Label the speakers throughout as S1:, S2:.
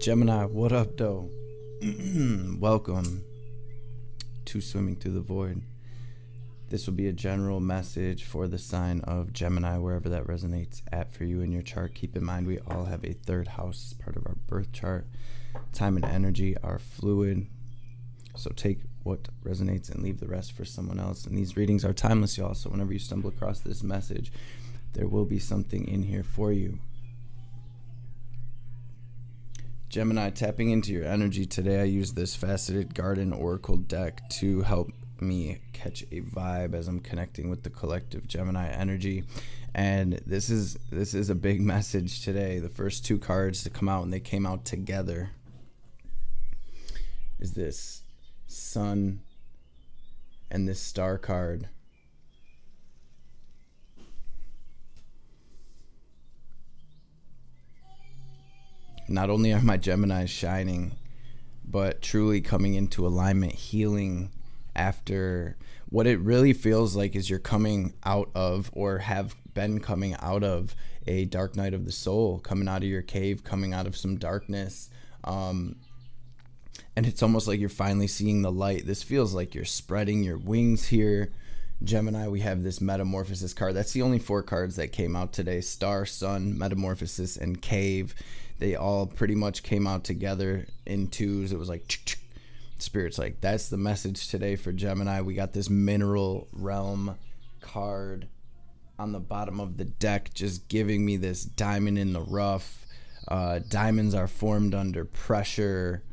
S1: Gemini, what up, though? Welcome to Swimming Through the Void. This will be a general message for the sign of Gemini, wherever that resonates at for you in your chart. Keep in mind, we all have a third house as part of our birth chart. Time and energy are fluid, so take what resonates and leave the rest for someone else. And these readings are timeless, y'all, so whenever you stumble across this message, there will be something in here for you. Gemini, tapping into your energy today, I use this Faceted Garden Oracle deck to help me catch a vibe as I'm connecting with the collective Gemini energy. And this is a big message today. The first two cards to come out, and they came out together, is this Sun and this Star card. Not only are my Geminis shining, but truly coming into alignment, healing after what it really feels like is you're coming out of, or have been coming out of, a dark night of the soul, coming out of your cave, coming out of some darkness. And it's almost like you're finally seeing the light. This feels like you're spreading your wings here. Gemini, we have this Metamorphosis card. That's the only 4 cards that came out today. Star, Sun, Metamorphosis, and Cave. They all pretty much came out together in twos. It was like, Spirit's like, that's the message today for Gemini. We got this Mineral Realm card on the bottom of the deck, just giving me this diamond in the rough. Diamonds are formed under pressure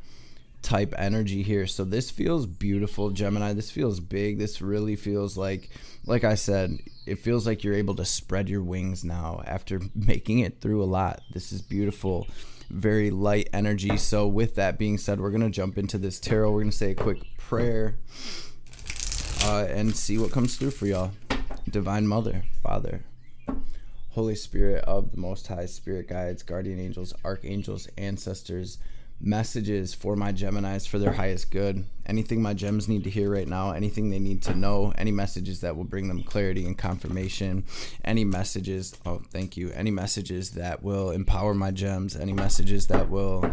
S1: type energy here. So this feels beautiful, Gemini. This feels big. This really feels like I said, it feels like you're able to spread your wings now after making it through a lot. This is beautiful, very light energy. So with that being said, we're going to jump into this tarot. We're going to say a quick prayer and see what comes through for y'all. Divine Mother, Father, Holy Spirit of the Most High, Spirit guides, guardian angels, archangels, ancestors, messages for my Geminis for their highest good. Anything my gems need to hear right now, anything they need to know, any messages that will bring them clarity and confirmation, any messages, any messages that will empower my gems, any messages that will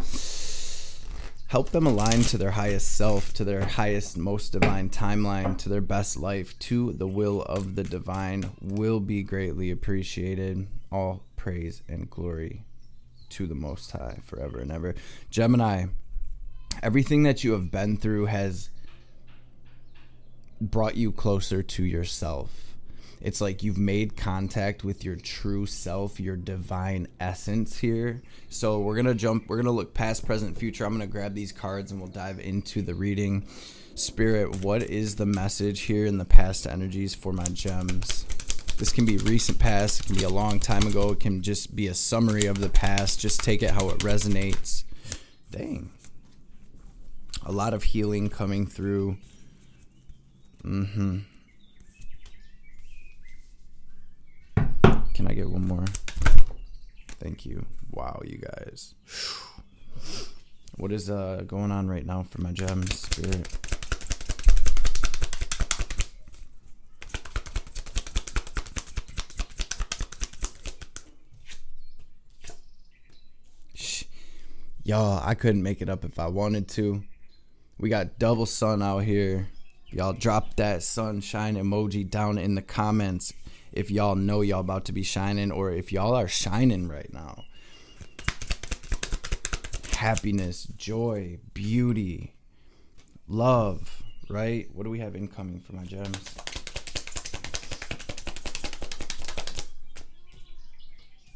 S1: help them align to their highest self, to their highest, most divine timeline, to their best life, to the will of the divine, will be greatly appreciated. All praise and glory to the Most High forever and ever. Gemini, everything that you have been through has brought you closer to yourself. It's like you've made contact with your true self, your divine essence here. So we're going to look past, present, future. I'm going to grab these cards and we'll dive into the reading. Spirit, what is the message here in the past energies for my gems? This can be recent past, it can be a long time ago, it can just be a summary of the past. Just take it how it resonates. Dang. A lot of healing coming through. Can I get one more? Thank you. Wow, you guys. What is going on right now for my gems, Spirit? Y'all, I couldn't make it up if I wanted to. We got double sun out here. Y'all drop that sunshine emoji down in the comments if y'all know y'all about to be shining, or if y'all are shining right now. Happiness, joy, beauty, love, right? What do we have incoming for my gems?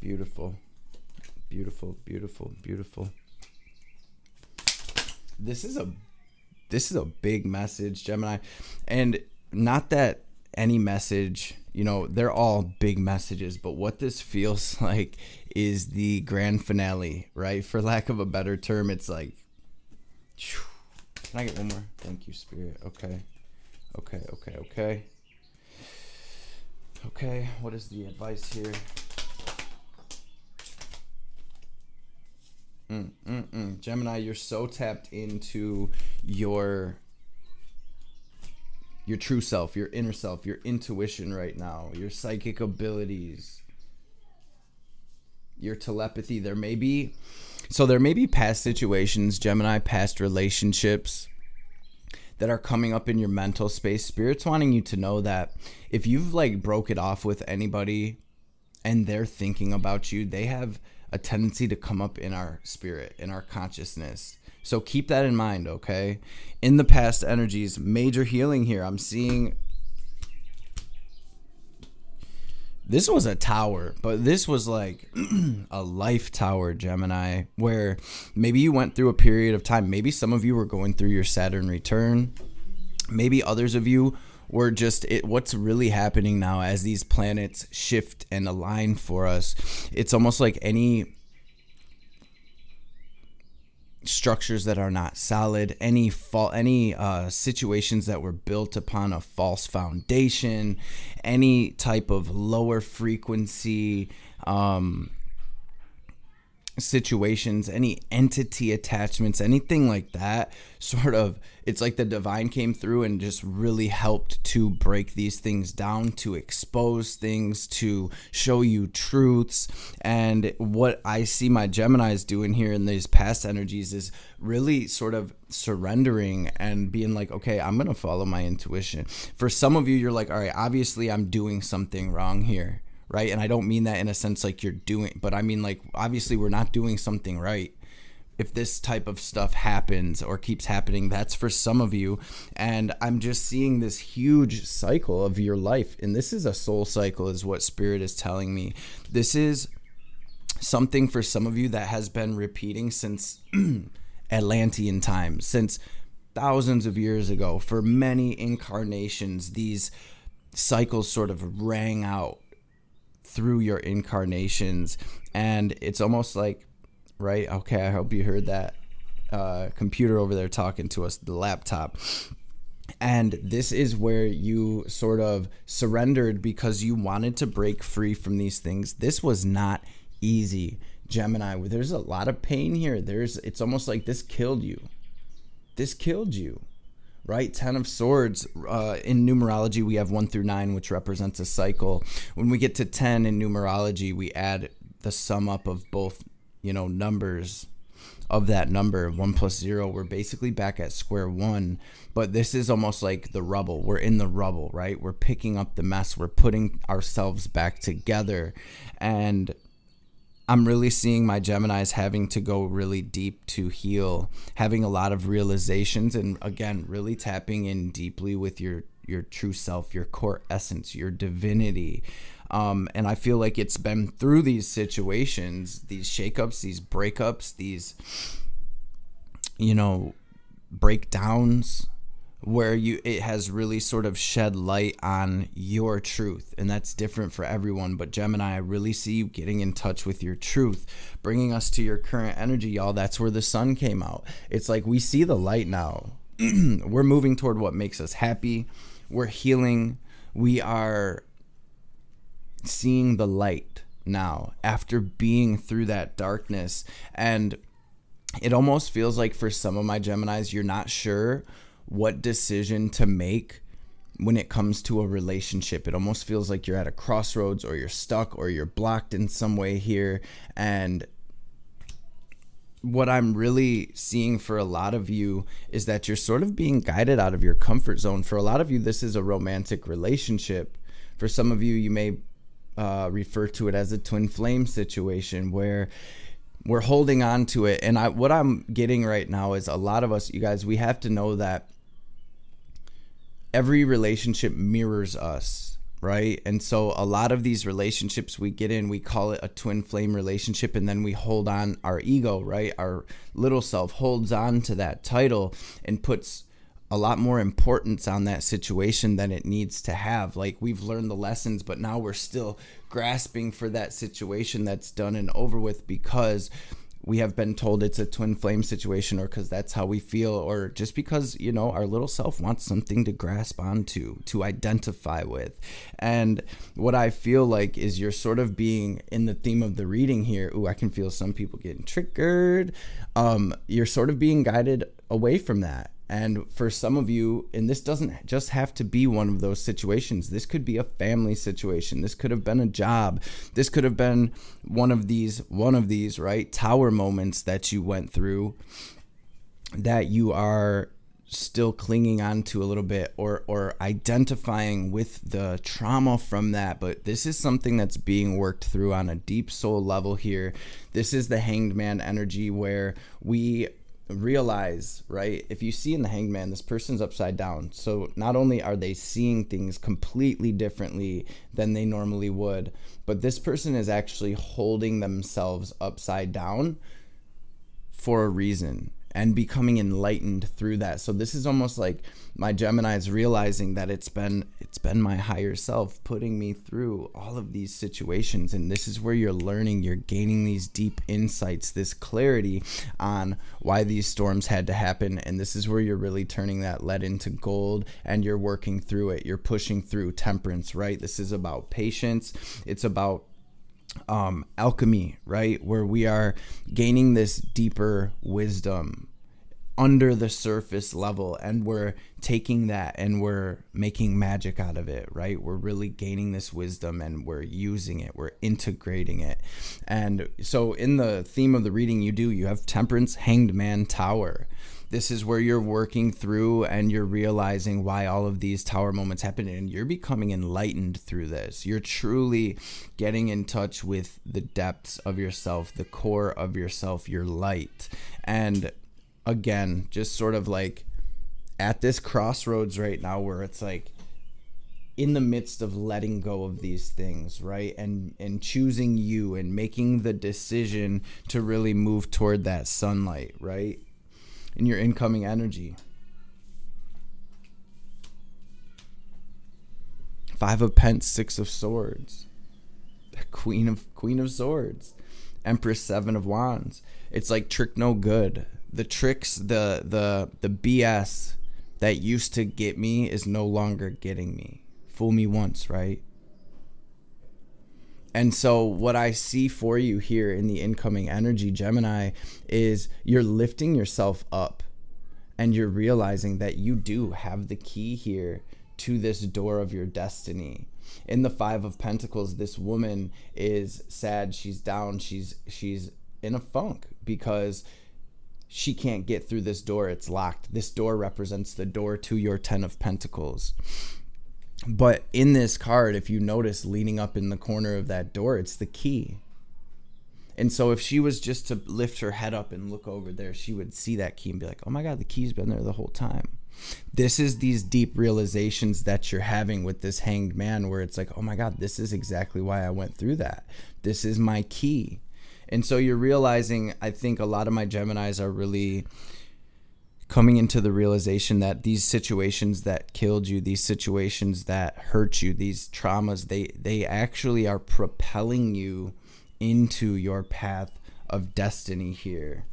S1: Beautiful, beautiful, beautiful, beautiful. This is a big message, Gemini. And not that any message, you know, they're all big messages, but what this feels like is the grand finale, right? For lack of a better term, it's like, can I get one more? Thank you, Spirit. Okay. Okay, what is the advice here? Gemini, you're so tapped into your your true self, your inner self, your intuition right now, your psychic abilities, your telepathy. There may be past situations, Gemini, past relationships that are coming up in your mental space. Spirit's wanting you to know that if you've like broke it off with anybody and they're thinking about you, they have a tendency to come up in our spirit, in our consciousness. So keep that in mind, okay? In the past energies, major healing here. I'm seeing this was a tower, but this was like a life tower, Gemini, where maybe you went through a period of time. Maybe some of you were going through your Saturn return. Maybe others of you were just what's really happening now as these planets shift and align for us. It's almost like any structures that are not solid, any situations that were built upon a false foundation, any type of lower frequency situations, any entity attachments, anything like that, sort of, it's like the divine came through and just really helped to break these things down, to expose things, to show you truths. And what I see my Geminis doing here in these past energies is really sort of surrendering and being like, okay, I'm going to follow my intuition. For some of you, you're like, all right, obviously I'm doing something wrong here. Right. And I don't mean that in a sense like you're doing, but I mean like obviously we're not doing something right. If this type of stuff happens or keeps happening, that's for some of you. And I'm just seeing this huge cycle of your life. And this is a soul cycle is what Spirit is telling me. This is something for some of you that has been repeating since Atlantean times, since thousands of years ago. For many incarnations, these cycles sort of rang out through your incarnations, and it's almost like, right, okay, I hope you heard that computer over there talking to us, the laptop. And this is where you sort of surrendered because you wanted to break free from these things. This was not easy, Gemini. There's a lot of pain here. It's almost like this killed you. Right? 10 of Swords. In numerology, we have 1 through 9, which represents a cycle. When we get to 10 in numerology, we add the sum up of both, numbers of that number. 1 plus 0. We're basically back at square one. But this is almost like the rubble. We're in the rubble, right? We're picking up the mess. We're putting ourselves back together. And I'm really seeing my Geminis having to go really deep to heal, having a lot of realizations, and again, really tapping in deeply with your true self, your core essence, your divinity. And I feel like it's been through these situations, these shakeups, these breakups, these, breakdowns, where it has really sort of shed light on your truth. And that's different for everyone. But Gemini, I really see you getting in touch with your truth, bringing us to your current energy, y'all. That's where the sun came out. It's like we see the light now. We're moving toward what makes us happy. We're healing. We are seeing the light now after being through that darkness. And it almost feels like for some of my Geminis, you're not sure what decision to make when it comes to a relationship. It almost feels like you're at a crossroads, or you're stuck, or you're blocked in some way here. And what I'm really seeing for a lot of you is that you're sort of being guided out of your comfort zone. For a lot of you, this is a romantic relationship. For some of you, you may refer to it as a twin flame situation where we're holding on to it. And what I'm getting right now is a lot of us, you guys, we have to know that every relationship mirrors us, right? And so a lot of these relationships we get in, we call it a twin flame relationship, and then we hold on, our ego, right? Our little self holds on to that title and puts a lot more importance on that situation than it needs to have. Like, we've learned the lessons, but now we're still grasping for that situation that's done and over with because we have been told it's a twin flame situation, or because that's how we feel, or just because, our little self wants something to grasp onto, to identify with. And what I feel like is you're sort of being, in the theme of the reading here, ooh, I can feel some people getting triggered. You're sort of being guided away from that. And for some of you, and this doesn't just have to be one of those situations. This could be a family situation. This could have been a job. This could have been one of these, right? Tower moments that you went through that you are still clinging on to a little bit, or identifying with the trauma from that. But this is something that's being worked through on a deep soul level here. This is the Hanged Man energy, where we realize, right, if you see in the Hanged Man, this person's upside down. So not only are they seeing things completely differently than they normally would, but this person is actually holding themselves upside down for a reason and becoming enlightened through that. So this is almost like my Gemini is realizing that it's been my higher self putting me through all of these situations. And this is where you're learning, you're gaining these deep insights, this clarity on why these storms had to happen. And this is where you're really turning that lead into gold, and you're working through it. You're pushing through temperance, right? This is about patience. It's about alchemy, right? Where we are gaining this deeper wisdom under the surface level, and we're taking that and we're making magic out of it, right? We're really gaining this wisdom and we're using it, we're integrating it. And so in the theme of the reading, you have temperance, Hanged Man, Tower. This is where you're working through and you're realizing why all of these tower moments happen, and you're becoming enlightened through this. You're truly getting in touch with the depths of yourself, the core of yourself, your light. And again, just sort of like at this crossroads right now, where it's like in the midst of letting go of these things, right? And choosing you and making the decision to really move toward that sunlight, right? In your incoming energy. 5 of Pentacles, 6 of Swords, Queen of Swords, Empress, 7 of Wands. It's like trick no good. The tricks, the BS that used to get me is no longer getting me. Fool me once, right? And so what I see for you here in the incoming energy, Gemini, is you're lifting yourself up and you're realizing that you do have the key here to this door of your destiny. In the 5 of Pentacles, this woman is sad, she's down, she's in a funk because she can't get through this door, it's locked. This door represents the door to your 10 of Pentacles. But in this card, if you notice leaning up in the corner of that door, it's the key. And so if she was just to lift her head up and look over there, she would see that key and be like, oh my God, the key's been there the whole time. This is these deep realizations that you're having with this Hanged Man, where it's like, oh my God, this is exactly why I went through that. This is my key. And so you're realizing, I think a lot of my Geminis are really coming into the realization that these situations that killed you, these situations that hurt you, these traumas, they actually are propelling you into your path of destiny here.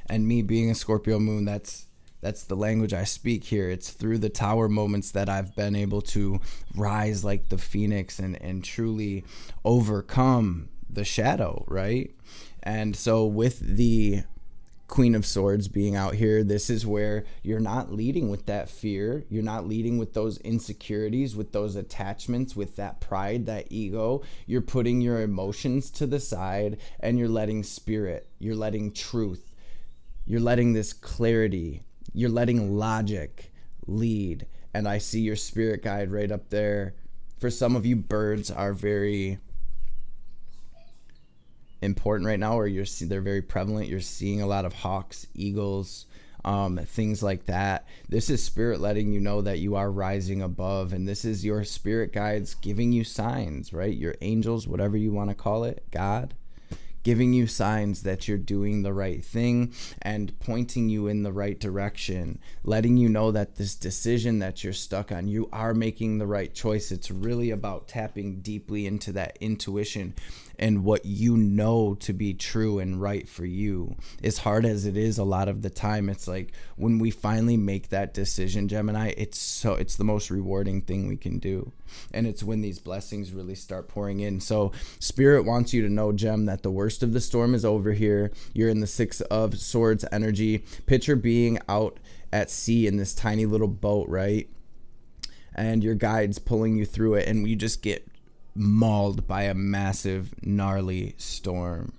S1: And me being a Scorpio moon, that's the language I speak here. It's through the tower moments that I've been able to rise like the phoenix and truly overcome the shadow, right? And so with the Queen of Swords being out here, this is where you're not leading with that fear. You're not leading with those insecurities, with those attachments, with that pride, that ego. You're putting your emotions to the side and you're letting spirit, you're letting truth, you're letting this clarity, you're letting logic lead. And I see your spirit guide right up there. For some of you, birds are very important right now, or they're very prevalent. You're seeing a lot of hawks, eagles, things like that. This is spirit letting you know that you are rising above, and this is your spirit guides giving you signs, right? Your angels, whatever you want to call it, God, giving you signs that you're doing the right thing and pointing you in the right direction, letting you know that this decision that you're stuck on, you are making the right choice. It's really about tapping deeply into that intuition and what you know to be true and right for you. As hard as it is a lot of the time, it's like when we finally make that decision, Gemini, it's the most rewarding thing we can do. And it's when these blessings really start pouring in. So Spirit wants you to know, Gem, that the worst of the storm is over here. You're in the 6 of Swords energy. Picture being out at sea in this tiny little boat, right? And your guide's pulling you through it, and you just get mauled by a massive, gnarly storm.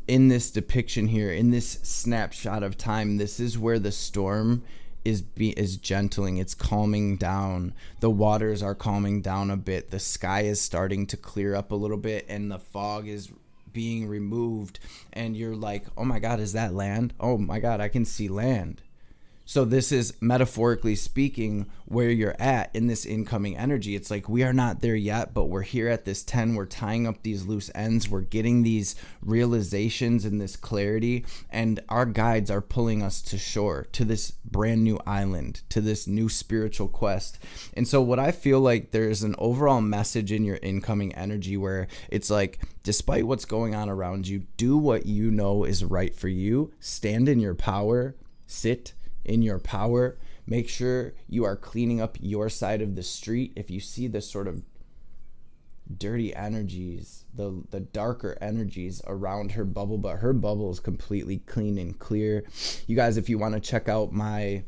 S1: In this depiction here, in this snapshot of time, this is where the storm is gentling. It's calming down. The waters are calming down a bit. The sky is starting to clear up a little bit, and the fog is being removed. And you're like, oh my God, is that land? Oh my God, I can see land. So this is, metaphorically speaking, where you're at in this incoming energy. It's like, we are not there yet, but we're here at this 10. We're tying up these loose ends. We're getting these realizations and this clarity. And our guides are pulling us to shore, to this brand new island, to this new spiritual quest. And so what I feel like there's an overall message in your incoming energy where it's like, despite what's going on around you, do what you know is right for you. Stand in your power. Sit in your power. Make sure you are cleaning up your side of the street. If you see the sort of dirty energies, the darker energies around her bubble, but her bubble is completely clean and clear. You guys, if you want to check out my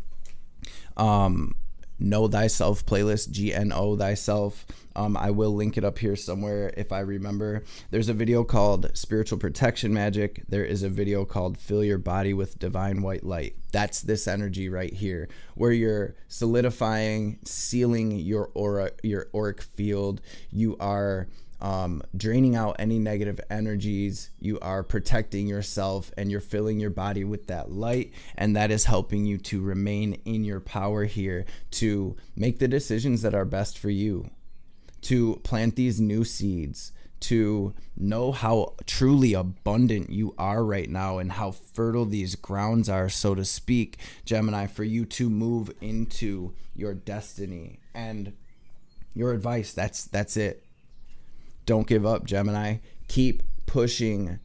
S1: Know Thyself playlist, GNO Thyself, I will link it up here somewhere if I remember. There's a video called Spiritual Protection Magic. There is a video called Fill Your Body with Divine White Light. That's this energy right here, where you're solidifying, sealing your aura, your auric field. You are draining out any negative energies. You are protecting yourself, and you're filling your body with that light, and that is helping you to remain in your power here, to make the decisions that are best for you, to plant these new seeds, to know how truly abundant you are right now and how fertile these grounds are, so to speak, Gemini, for you to move into your destiny. And your advice, that's it. Don't give up, Gemini. Keep pushing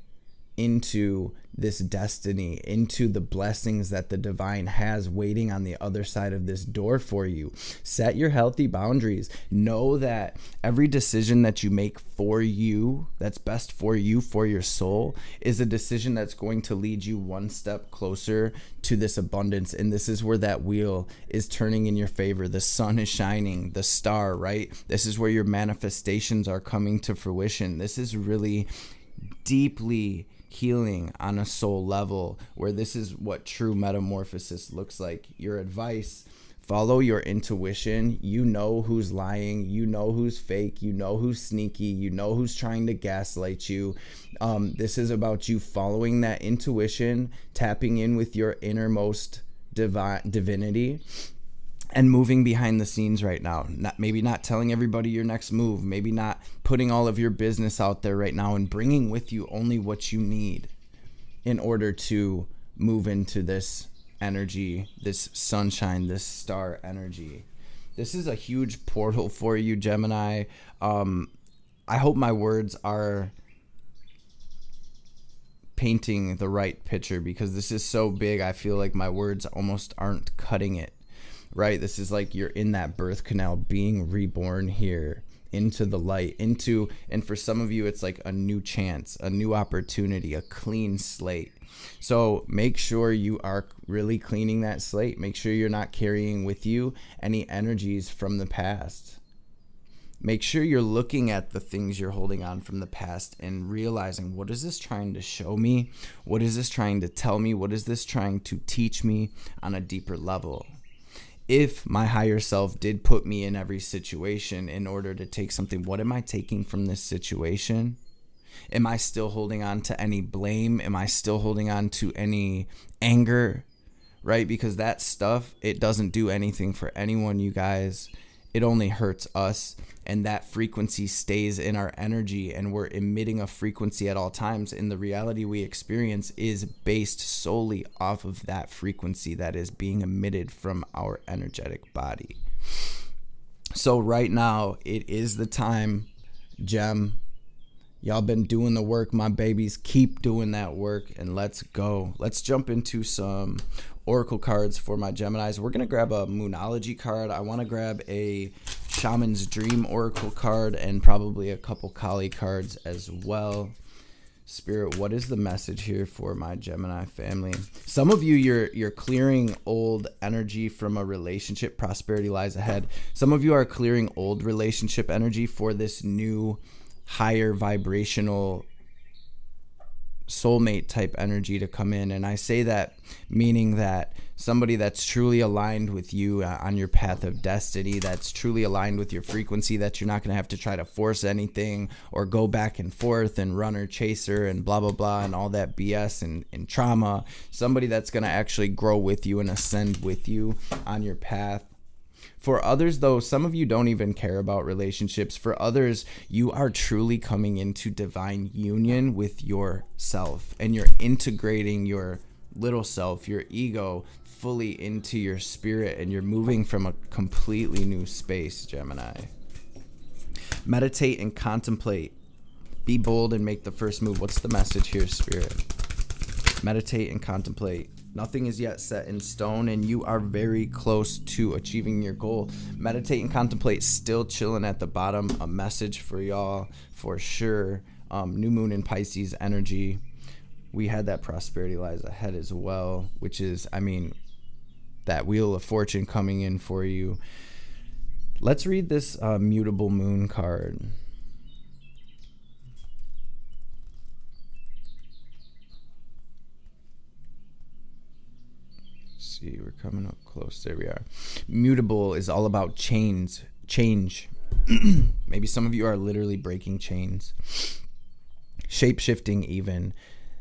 S1: into this destiny, into the blessings that the divine has waiting on the other side of this door for you. Set your healthy boundaries. Know that every decision that you make for you, that's best for you, for your soul, is a decision that's going to lead you one step closer to this abundance. And this is where that wheel is turning in your favor. The sun is shining, the star, right? This is where your manifestations are coming to fruition. This is really deeply healing on a soul level, where this is what true metamorphosis looks like. Your advice: follow your intuition. You know who's lying, you know who's fake, you know who's sneaky, you know who's trying to gaslight you. This is about you following that intuition, tapping in with your innermost divinity, and moving behind the scenes right now. Maybe not telling everybody your next move, maybe not putting all of your business out there right now, and bringing with you only what you need in order to move into this energy, this sunshine, this star energy. This is a huge portal for you, Gemini. I hope my words are painting the right picture, because this is so big. I feel like my words almost aren't cutting it. Right? This is like you're in that birth canal, being reborn here into the light, and for some of you, it's like a new chance, a new opportunity, a clean slate. So make sure you are really cleaning that slate. Make sure you're not carrying with you any energies from the past. Make sure you're looking at the things you're holding on from the past and realizing, what is this trying to show me? What is this trying to tell me? What is this trying to teach me on a deeper level? If my higher self did put me in every situation in order to take something, what am I taking from this situation? Am I still holding on to any blame? Am I still holding on to any anger? Right? Because that stuff, it doesn't do anything for anyone, you guys. It only hurts us. And that frequency stays in our energy, and we're emitting a frequency at all times. And the reality we experience is based solely off of that frequency that is being emitted from our energetic body. So right now, it is the time, Gem. Y'all been doing the work, my babies. Keep doing that work, and let's go. Let's jump into some oracle cards for my Geminis. We're going to grab a Moonology card. I want to grab a Shaman's Dream oracle card, and probably a couple Kali cards as well. Spirit, what is the message here for my Gemini family? Some of you, you're clearing old energy from a relationship. Prosperity lies ahead. Some of you are clearing old relationship energy for this new, higher vibrational soulmate type energy to come in. And I say that meaning that somebody that's truly aligned with you on your path of destiny, that's truly aligned with your frequency, that you're not going to have to try to force anything or go back and forth and run or chase her and blah, blah, blah, and all that BS and trauma. Somebody that's going to actually grow with you and ascend with you on your path. For others, though, some of you don't even care about relationships. For others, you are truly coming into divine union with yourself, and you're integrating your little self, your ego, fully into your spirit, and you're moving from a completely new space, Gemini. Meditate and contemplate. Be bold and make the first move. What's the message here, Spirit? Meditate and contemplate. Nothing is yet set in stone, and you are very close to achieving your goal. Meditate and contemplate, still chilling at the bottom. A message for y'all for sure. New moon in Pisces energy. We had that prosperity lies ahead as well, which is, I mean, that wheel of fortune coming in for you. Let's read this mutable moon card. See, we're coming up close. There we are. Mutable is all about change. Maybe some of you are literally breaking chains. Shape-shifting even.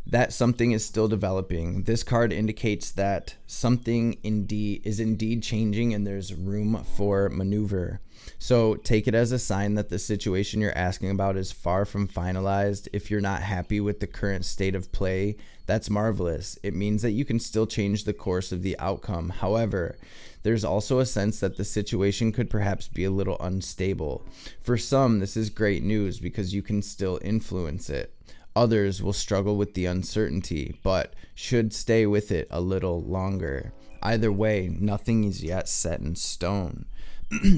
S1: That something is still developing. This card indicates that something is indeed changing, and there's room for maneuver. So take it as a sign that the situation you're asking about is far from finalized. If you're not happy with the current state of play, that's marvelous. It means that you can still change the course of the outcome. However, there's also a sense that the situation could perhaps be a little unstable. For some, this is great news because you can still influence it. Others will struggle with the uncertainty, but should stay with it a little longer. Either way, nothing is yet set in stone.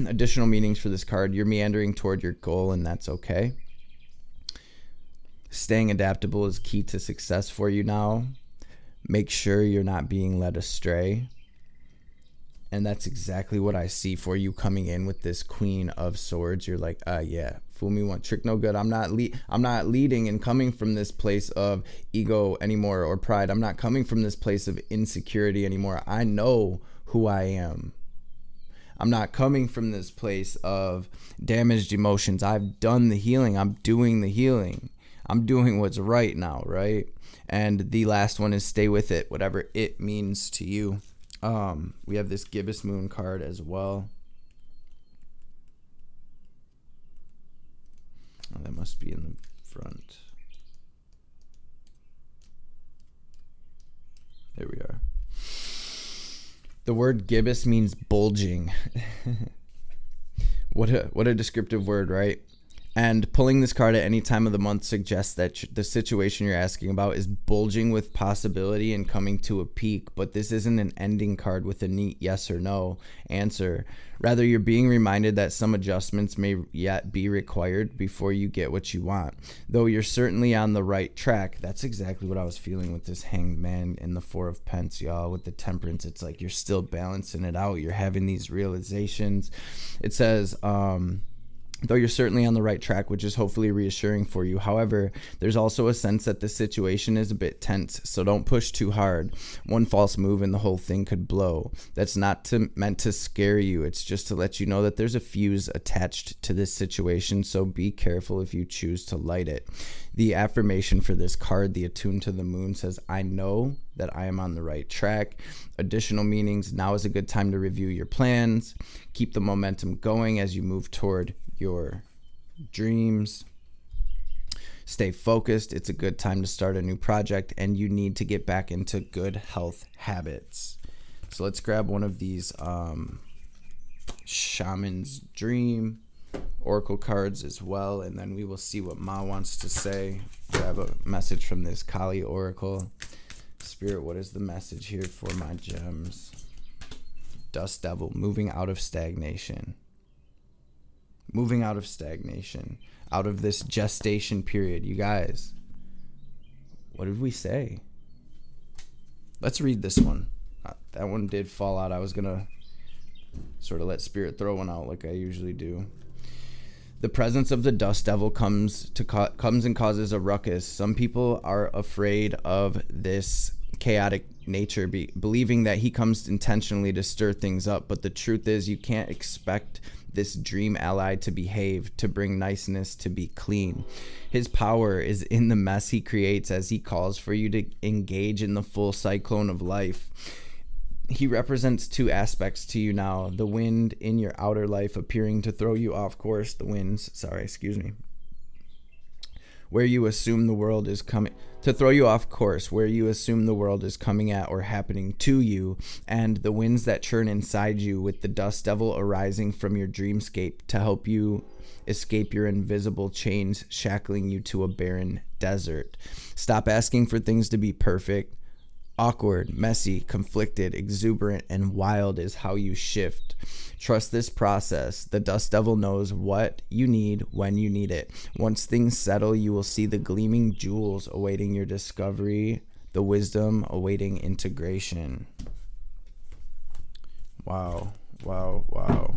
S1: Additional meanings for this card: you're meandering toward your goal, and that's okay. Staying adaptable is key to success for you now. Make sure you're not being led astray. And that's exactly what I see for you coming in with this Queen of Swords. You're like, yeah, fool me one, trick no good. I'm not leading and coming from this place of ego anymore or pride. I'm not coming from this place of insecurity anymore. I know who I am. I'm not coming from this place of damaged emotions. I've done the healing. I'm doing the healing. I'm doing what's right now, right? And the last one is stay with it, whatever it means to you. We have this gibbous moon card as well. Oh, that must be in the front. There we are. The word gibbous means bulging. What a descriptive word, right? And pulling this card at any time of the month suggests that the situation you're asking about is bulging with possibility and coming to a peak. But this isn't an ending card with a neat yes or no answer. Rather, you're being reminded that some adjustments may yet be required before you get what you want. Though you're certainly on the right track. That's exactly what I was feeling with this Hanged Man and the Four of Pence, y'all. With the Temperance, it's like you're still balancing it out. You're having these realizations. It says, though you're certainly on the right track, which is hopefully reassuring for you. However, there's also a sense that the situation is a bit tense, so don't push too hard. One false move and the whole thing could blow. That's not meant to scare you. It's just to let you know that there's a fuse attached to this situation, so be careful if you choose to light it. The affirmation for this card, the Attuned to the Moon, says, I know that I am on the right track. Additional meanings: now is a good time to review your plans. Keep the momentum going as you move toward your dreams. Stay focused. It's a good time to start a new project, and you need to get back into good health habits. So let's grab one of these Shaman's Dream Oracle cards as well, and then we will see what Ma wants to say. Grab a message from this Kali Oracle. Spirit, what is the message here for my gems? Dust Devil, moving out of stagnation. Moving out of stagnation, out of this gestation period. You guys, What did we say? Let's read this one. That one did fall out. I was going to sort of let spirit throw one out like I usually do. The presence of the dust devil comes and causes a ruckus. Some people are afraid of this chaotic nature, believing that he comes intentionally to stir things up. But the truth is, you can't expect this dream ally to behave, to bring niceness, to be clean. His power is in the mess he creates as he calls for you to engage in the full cyclone of life. He represents two aspects to you now: the wind in your outer life appearing to throw you off course, where you assume the world is coming to throw you off course, where you assume the world is coming at or happening to you, and the winds that churn inside you, with the dust devil arising from your dreamscape to help you escape your invisible chains shackling you to a barren desert. Stop asking for things to be perfect. Awkward, messy, conflicted, exuberant, and wild is how you shift. Trust this process. The dust devil knows what you need when you need it. Once things settle, you will see the gleaming jewels awaiting your discovery, the wisdom awaiting integration. Wow, wow, wow.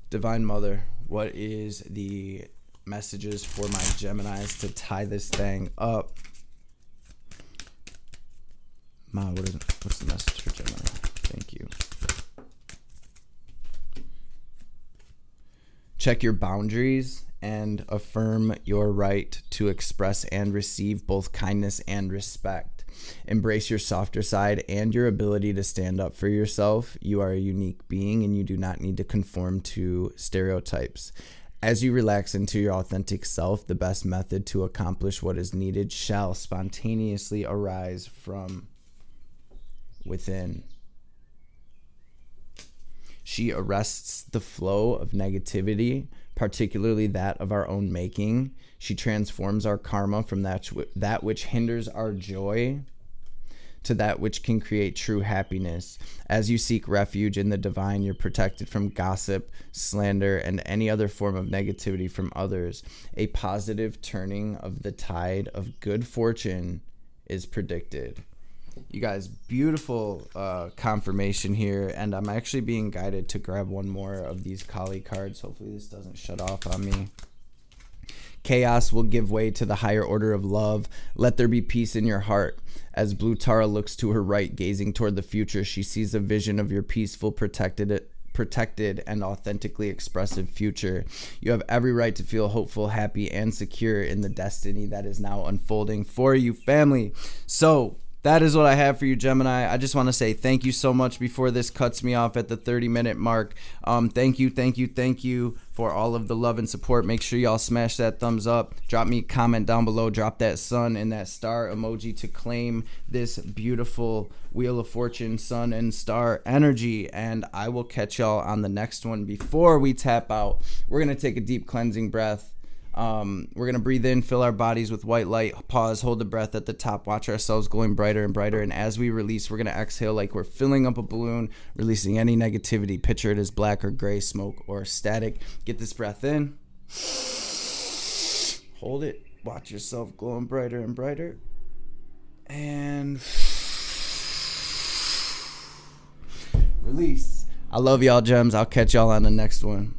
S1: Divine Mother, what is the messages for my Geminis to tie this thing up? Ma, what's the message for Gemini? Thank you. Check your boundaries and affirm your right to express and receive both kindness and respect. Embrace your softer side and your ability to stand up for yourself. You are a unique being and you do not need to conform to stereotypes. As you relax into your authentic self, the best method to accomplish what is needed shall spontaneously arise from within. She arrests the flow of negativity, particularly that of our own making. She transforms our karma from that which hinders our joy to that which can create true happiness. As you seek refuge in the divine, you're protected from gossip, slander, and any other form of negativity from others. A positive turning of the tide of good fortune is predicted. You guys, beautiful confirmation here, and I'm actually being guided to grab one more of these Kali cards. Hopefully this doesn't shut off on me. Chaos will give way to the higher order of love. Let there be peace in your heart. As Blue Tara looks to her right, gazing toward the future, she sees a vision of your peaceful, protected and authentically expressive future. You have every right to feel hopeful, happy, and secure in the destiny that is now unfolding for you, family. So that is what I have for you, Gemini. I just want to say thank you so much before this cuts me off at the 30-minute mark. Thank you for all of the love and support. Make sure y'all smash that thumbs up. Drop me a comment down below. Drop that sun and that star emoji to claim this beautiful Wheel of Fortune sun and star energy. And I will catch y'all on the next one. Before we tap out, we're going to take a deep cleansing breath. We're going to breathe in, fill our bodies with white light, pause, hold the breath at the top, watch ourselves glowing brighter and brighter. And as we release, we're going to exhale like we're filling up a balloon, releasing any negativity. Picture it as black or gray smoke or static. Get this breath in. Hold it. Watch yourself glowing brighter and brighter. And release. I love y'all, gems. I'll catch y'all on the next one.